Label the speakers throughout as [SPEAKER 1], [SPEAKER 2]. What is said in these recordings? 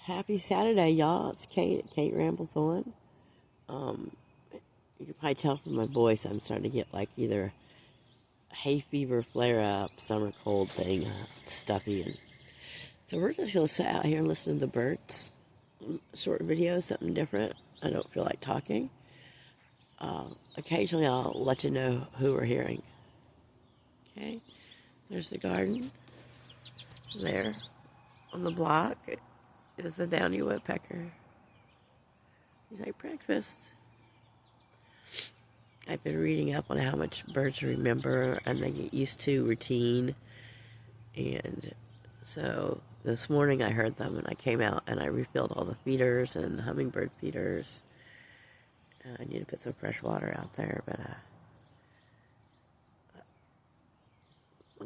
[SPEAKER 1] Happy Saturday, y'all. It's Kate. Kate Rambles On. You can probably tell from my voice I'm starting to get like either a hay fever flare up, summer cold thing, stuffy. And so we're just going to sit out here and listen to the birds. Short video, something different. I don't feel like talking. Occasionally I'll let you know who we're hearing. Okay? There's the garden. There. On the block is the downy woodpecker. He's like, breakfast. I've been reading up on how much birds remember and they get used to routine. And so this morning I heard them and I came out and I refilled all the feeders and hummingbird feeders. I need to put some fresh water out there, but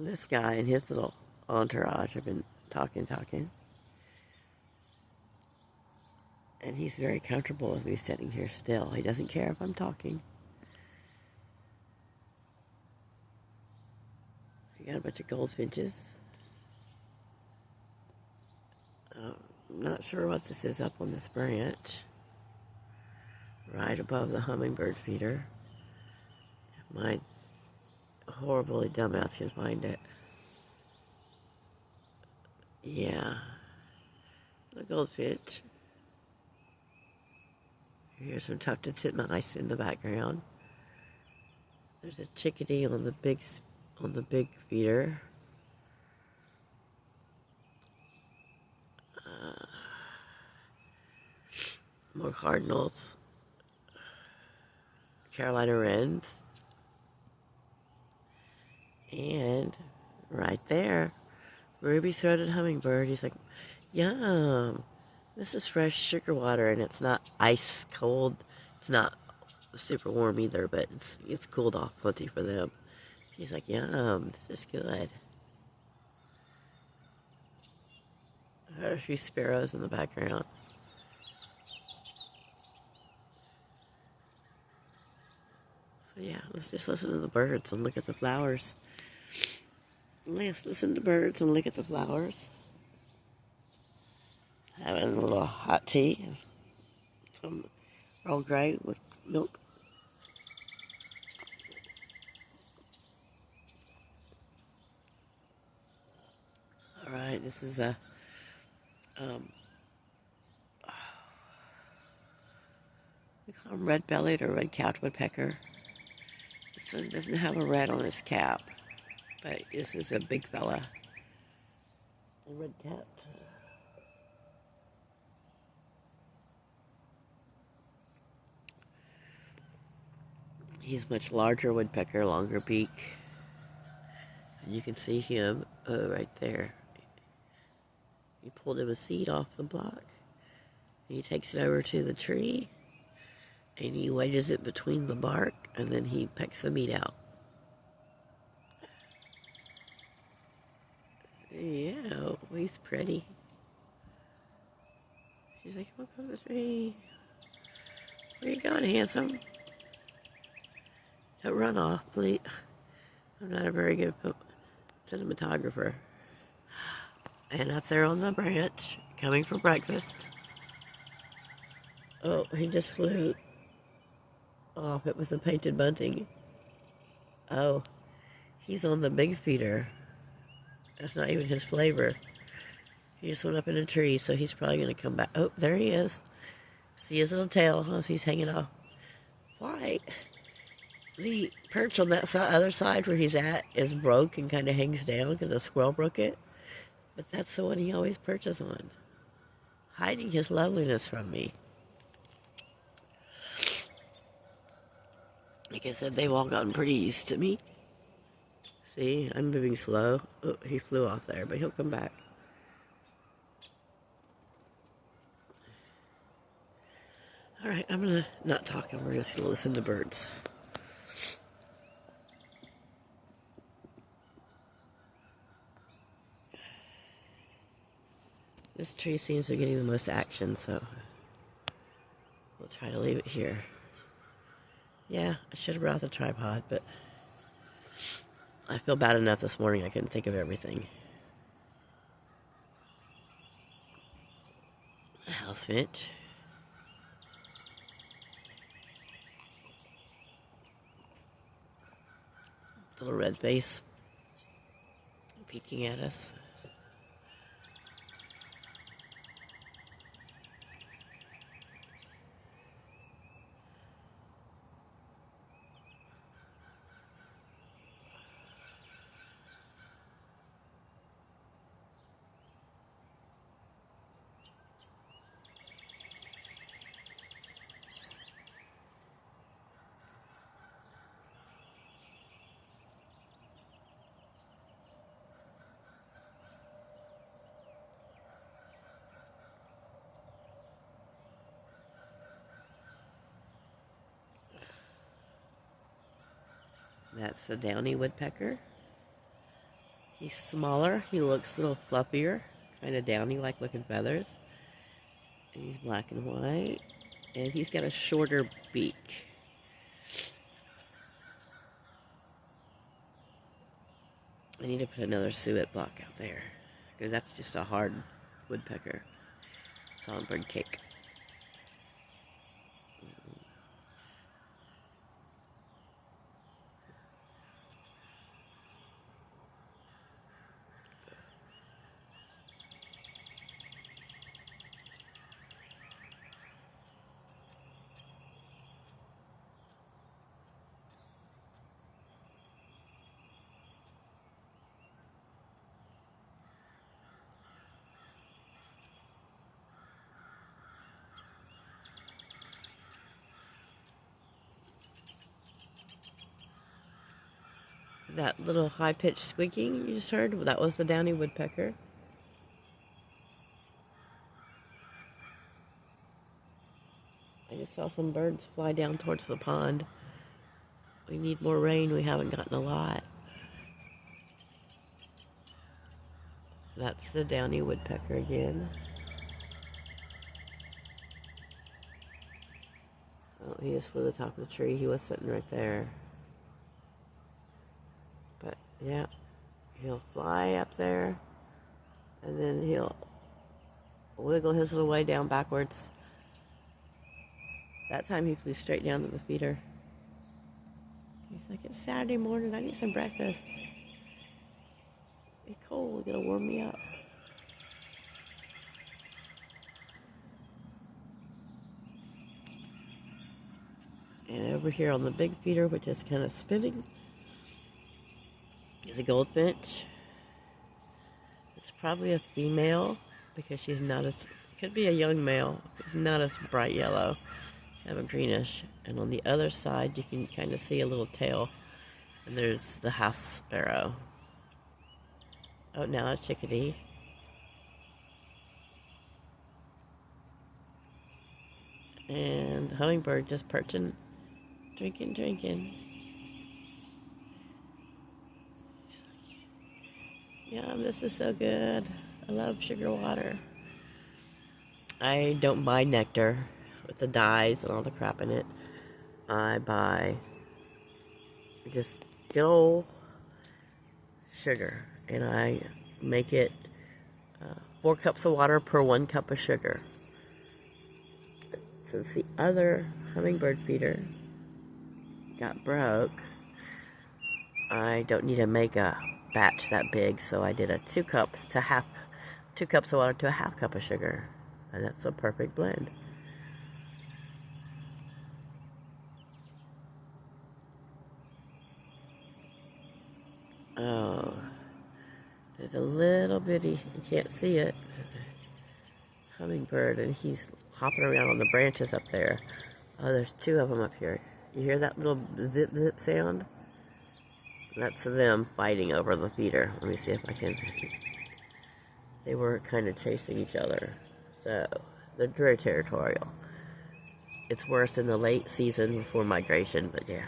[SPEAKER 1] this guy and his little entourage have been talking. And he's very comfortable with me sitting here still. He doesn't care if I'm talking. We got a bunch of goldfinches. I'm not sure what this is up on this branch. Right above the hummingbird feeder. My horribly dumbass can find it. Yeah. The goldfinch. Here's some tufted titmice in the background. There's a chickadee on the big feeder. More cardinals. Carolina wrens. And right there, ruby-throated hummingbird. He's like, yum. This is fresh sugar water, and it's not ice cold. It's not super warm either, but it's cooled off plenty for them. He's like, yum, this is good. There are a few sparrows in the background. So yeah, let's just listen to the birds and look at the flowers. Let's listen to birds and look at the flowers. Having a little hot tea, some Earl Grey with milk. All right, this is a we call him red-bellied or red-capped woodpecker. This one doesn't have a red on his cap, but this is a big fella. A red-capped. He's much larger woodpecker, longer beak. And you can see him right there. He pulled him a seed off the block. He takes it over to the tree, and he wedges it between the bark, and then he pecks the meat out. Yeah, well, he's pretty. She's like, come up the tree. Where you going, handsome? Don't run off, please. I'm not a very good cinematographer. And up there on the branch, coming for breakfast. Oh, he just flew off. It was a painted bunting. Oh, he's on the big feeder. That's not even his flavor. He just went up in a tree, so he's probably going to come back. Oh, there he is. See his little tail as he's hanging off. Why? The perch on that other side where he's at is broke and kind of hangs down because a squirrel broke it. But that's the one he always perches on, hiding his loveliness from me. Like I said, they've all gotten pretty used to me. See, I'm moving slow. Oh, he flew off there, but he'll come back. All right, I'm going to not talk, and we're just going to listen to birds. This tree seems to be getting the most action, so we'll try to leave it here. Yeah, I should have brought the tripod, but I feel bad enough this morning I couldn't think of everything. house finch. Little red face peeking at us. That's the downy woodpecker. He's smaller. He looks a little fluffier, kind of downy-like looking feathers. And he's black and white. And he's got a shorter beak. I need to put another suet block out there, because that's just a hard woodpecker. Songbird cake. That little high-pitched squeaking you just heard, that was the downy woodpecker. I just saw some birds fly down towards the pond. We need more rain. We haven't gotten a lot. That's the downy woodpecker again. Oh, he just flew to the top of the tree. He was sitting right there. But, yeah, he'll fly up there, and then he'll wiggle his little way down backwards. That time he flew straight down to the feeder. He's like, it's Saturday morning, I need some breakfast. It's cold, it'll warm me up. And over here on the big feeder, which is kind of spinning, is a goldfinch. It's probably a female because she's not as, could be a young male. It's not as bright yellow, kind of greenish. And on the other side, you can kind of see a little tail. And there's the house sparrow. Oh, now a chickadee. And the hummingbird just perching, drinking. Yum, this is so good. I love sugar water. I don't buy nectar with the dyes and all the crap in it. I buy just good old sugar, and I make it 4 cups of water per 1 cup of sugar. Since the other hummingbird feeder got broke, I don't need to make a batch that big, so I did a 2 cups of water to a half cup of sugar, and that's a perfect blend. Oh, there's a little bitty, you can't see it, hummingbird, and he's hopping around on the branches up there. Oh, there's 2 of them up here. You hear that little zip zip sound? That's them fighting over the feeder. Let me see if I can. They were kind of chasing each other. So, they're very territorial. It's worse in the late season before migration, but yeah.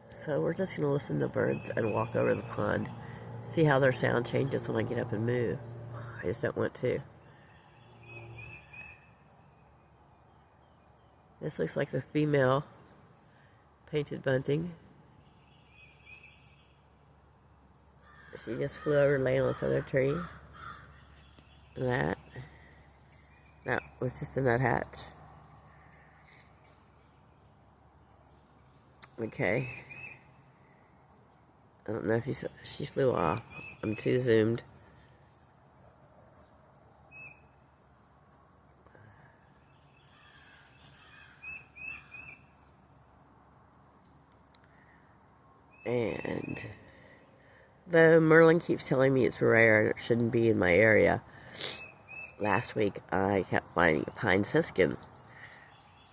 [SPEAKER 1] So we're just going to listen to birds and walk over the pond. See how their sound changes when I get up and move. I just don't want to. This looks like the female painted bunting. She just flew over and laying on this other tree. That was just a nuthatch. Okay. I don't know if you saw, she flew off. I'm too zoomed. And though Merlin keeps telling me it's rare and it shouldn't be in my area, last week I kept finding a pine siskin,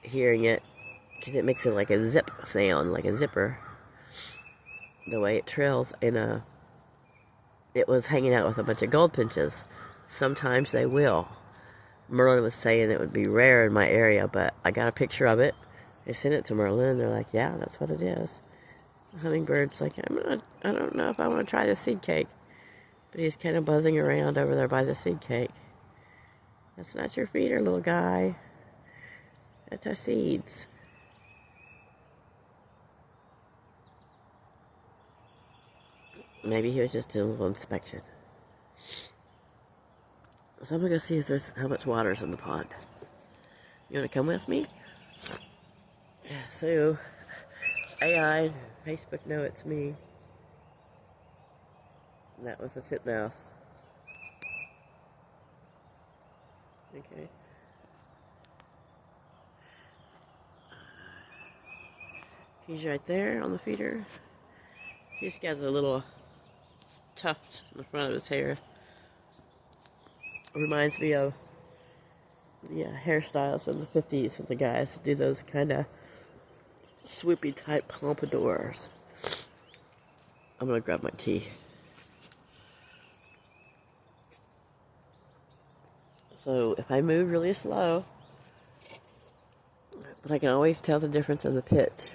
[SPEAKER 1] hearing it, because it makes it like a zip sound, like a zipper, the way it trills, and it was hanging out with a bunch of goldfinches. Sometimes they will. Merlin was saying it would be rare in my area, but I got a picture of it. I sent it to Merlin, and they're like, yeah, that's what it is. The hummingbird's like, I don't know if I want to try the seed cake. But he's kind of buzzing around over there by the seed cake. That's not your feeder, little guy. That's our seeds. Maybe he was just doing a little inspection. So I'm going to go see if there's how much water's in the pond. You want to come with me? So, AI, Facebook know it's me. That was the titmouse. Okay. He's right there on the feeder. He's got a little tuft in the front of his hair. Reminds me of hairstyles from the 50s with the guys who do those kind of swoopy type pompadours. I'm gonna grab my tea. So if I move really slow, but I can always tell the difference in the pitch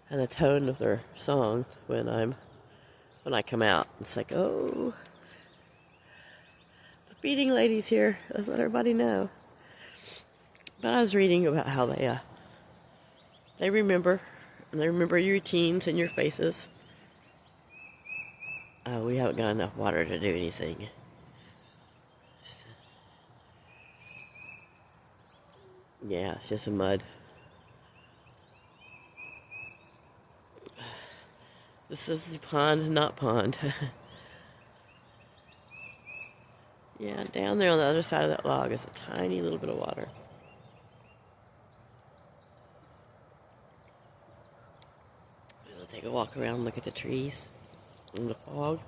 [SPEAKER 1] and the tone of their songs when I come out. It's like, oh, the feeding lady's here. Let's let everybody know. But I was reading about how they remember, and they remember your routines and your faces. We haven't got enough water to do anything. Yeah, it's just a mud. This is the pond, not pond. Yeah, down there on the other side of that log is a tiny little bit of water. We'll take a walk around and look at the trees and the fog.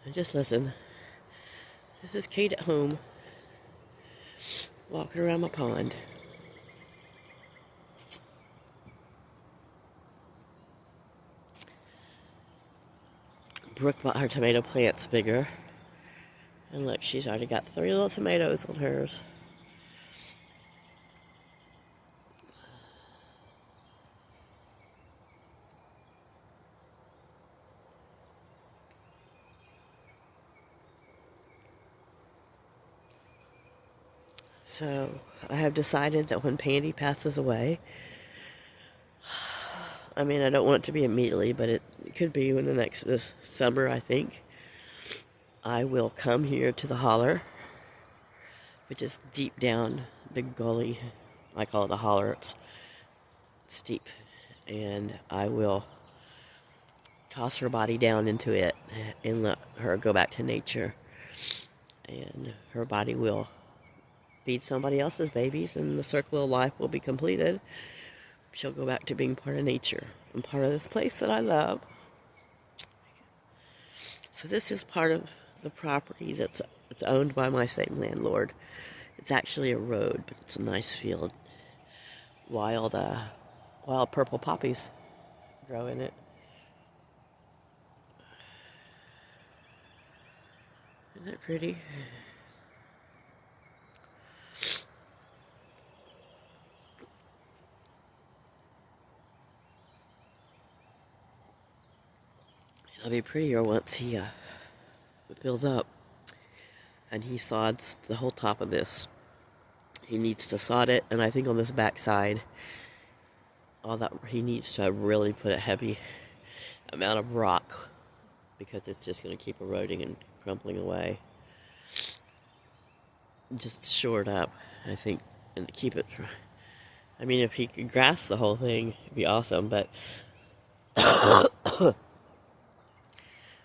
[SPEAKER 1] And just listen. This is Kate at home, walking around my pond. Brooke bought her tomato plants bigger. And look, she's already got 3 little tomatoes on hers. So, I have decided that when Pandy passes away, I mean, I don't want it to be immediately, but it could be in this summer, I think. I will come here to the holler, which is deep down, big gully. I call it the holler. It's steep. And I will toss her body down into it and let her go back to nature. And her body will feed somebody else's babies, and the circle of life will be completed. She'll go back to being part of nature and part of this place that I love. So this is part of the property that's owned by my same landlord. It's actually a road, but it's a nice field. Wild purple poppies grow in it. Isn't that pretty? It'll be prettier once he fills up and he sods the whole top of this. He needs to sod it, and I think on this back side, all that he needs to really put a heavy amount of rock because it's just going to keep eroding and crumbling away. Just shore it up, I think, and keep it. I mean, if he could grass the whole thing, it'd be awesome, but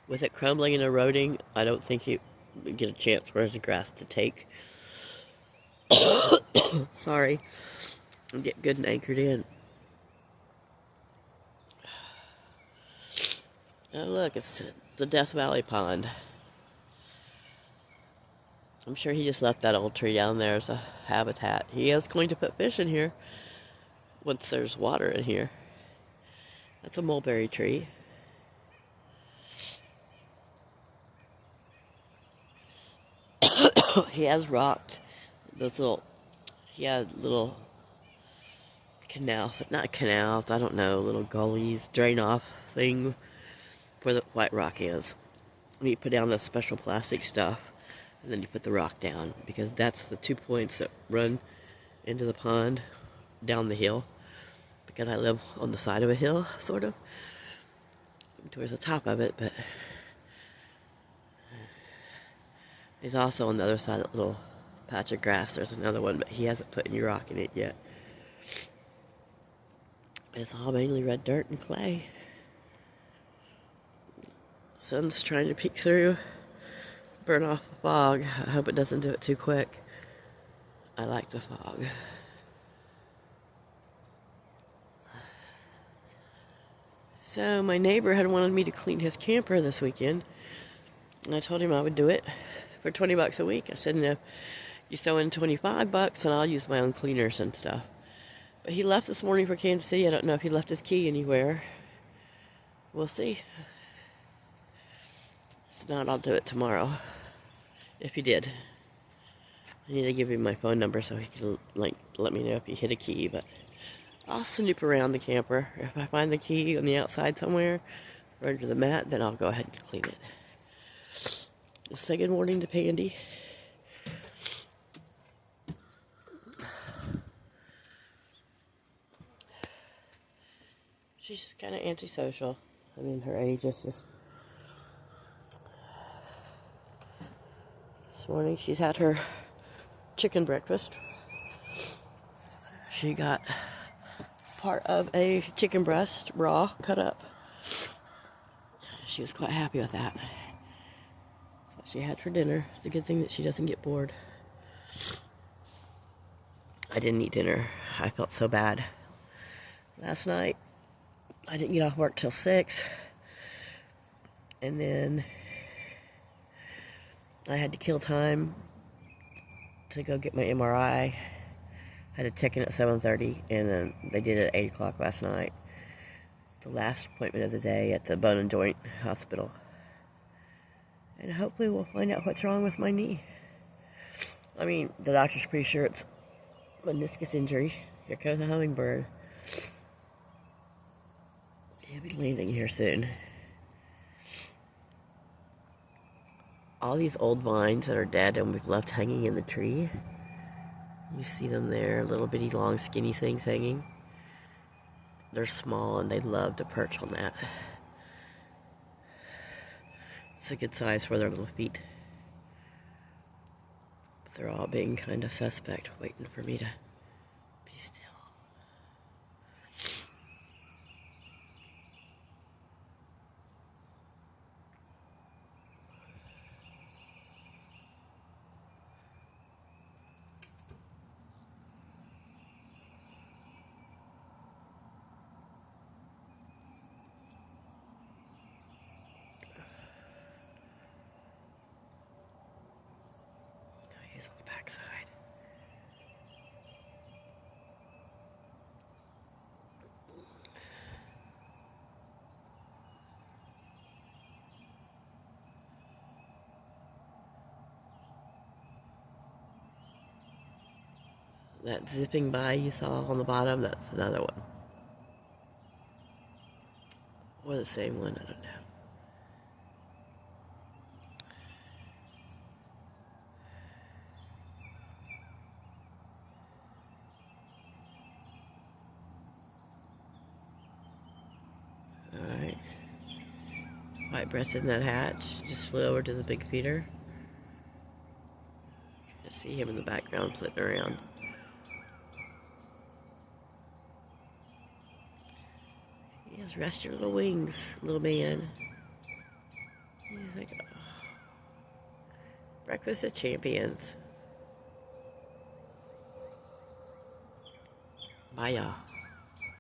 [SPEAKER 1] with it crumbling and eroding, I don't think he would get a chance for his grass to take. Sorry. And get good and anchored in. Oh, look, it's the Death Valley Pond. I'm sure he just left that old tree down there as a habitat. He is going to put fish in here once there's water in here. That's a mulberry tree. He has rocked those little, he had little canals, not canals, I don't know, little gullies, drain off thing where the white rock is. And you put down the special plastic stuff, and then you put the rock down, because that's the 2 points that run into the pond down the hill, because I live on the side of a hill, sort of, towards the top of it, but he's also on the other side of that little patch of grass. There's another one, but he hasn't put any rock in it yet. But it's all mainly red dirt and clay. Sun's trying to peek through, burn off the fog. I hope it doesn't do it too quick. I like the fog. So my neighbor had wanted me to clean his camper this weekend, and I told him I would do it for $20 a week. I said, no, you throw in $25 and I'll use my own cleaners and stuff. But he left this morning for Kansas City. I don't know if he left his key anywhere. We'll see. If not, I'll do it tomorrow. If he did. I need to give him my phone number so he can let me know if he hit a key, but I'll snoop around the camper. If I find the key on the outside somewhere or under the mat, then I'll go ahead and clean it. Let's say good morning to Pandy. She's kind of antisocial. I mean, her age is just... This morning she's had her chicken breakfast. She got part of a chicken breast, raw, cut up. She was quite happy with that. That's what she had for dinner. It's a good thing that she doesn't get bored. I didn't eat dinner. I felt so bad. Last night, I didn't get off work till 6. And then I had to kill time to go get my MRI. I had to check in at 7:30, and then they did it at 8 o'clock last night. The last appointment of the day at the Bone and Joint Hospital. And hopefully we'll find out what's wrong with my knee. I mean, the doctor's pretty sure it's meniscus injury. Here comes a hummingbird. He'll be landing here soon. All these old vines that are dead and we've left hanging in the tree. You see them there, little bitty long skinny things hanging. They're small and they love to perch on that. It's a good size for their little feet. But they're all being kind of suspect, waiting for me to be still. He's on the backside. That zipping by you saw on the bottom, that's another one. Or the same one, I don't know. White-breasted nuthatch just flew over to the big feeder. I see him in the background flitting around. Yes, rest your little wings, little man. He's like, oh. Breakfast of champions. Bye, y'all.